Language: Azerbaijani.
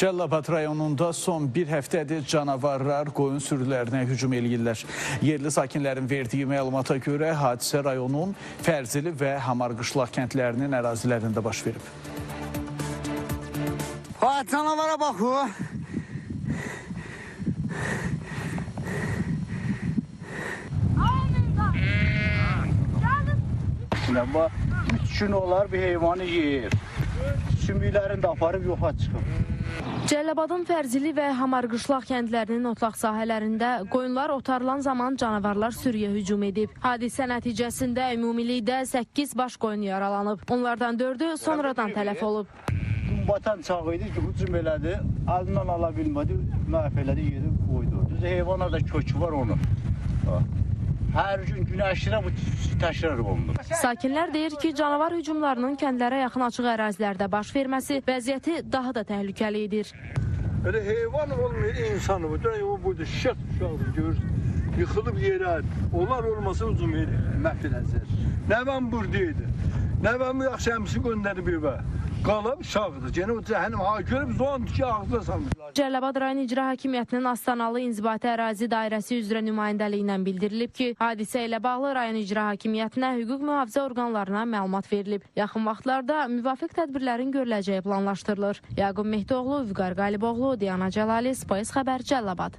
Cəlilabad rayonunda son bir həftədir canavarlar qoyun sürülərinə hücum eləyirlər. Yerli sakinlərin verdiyi məlumata görə hadisə rayonun Fərzili və Hamarqışlaq kəndlərinin ərazilərində baş verib. Canavara bax o. Bu 3 gün olar bir heyvanı yeyir. Sümüklərini də aparıb yoxa çıxıb. Cəlilabadın Fərzili və Hamarqışlaq kəndlərinin otlaq sahələrində qoyunlar otarılan zaman canavarlar sürüyə hücum edib. Hadisə nəticəsində ümumilikdə 8 baş qoyun yaralanıb. Onlardan 4-ü sonradan tələf olub. Batan çağı idi ki, hücum elədi, əlindən ala bilmədi, məhv elədi, yeri qoydu. Düz heyvana da kökü var onun. Hər gün günəşirə bu təkrar olunur. Sakinlər deyir ki, canavar hücumlarının kəndlərə yaxın açıq ərazilərdə baş verməsi vəziyyəti daha da təhlükəli edir. Öyle heyvan olmuyor, insan bu. O burada şak görürsün. Yıkılıp yere. Onlar olmasa hücum edir. Məhv eləzir. Ne ben buradaydı. Ne ben bu akşamsı gönderdi bir be. Qalıb sağdır. Gene o cəhənnəm ha görüb zon ki ağzına salmışlar. Cəlilabad rayon İcra Hakimiyyətinin Astanalı İnzibati Ərazi Dairəsi üzrə nümayəndəliyindən bildirilib ki, hadisə ilə bağlı rayon İcra Hakimiyyətinə hüquq mühafizə orqanlarına məlumat verilib. Yaxın vaxtlarda müvafiq tədbirlərin görüləcəyi planlaşdırılır. Yaqub Mehdioğlu, Vüqar Qaliboğlu, Diana Cəlali, Spois xəbər, Cəlilabad.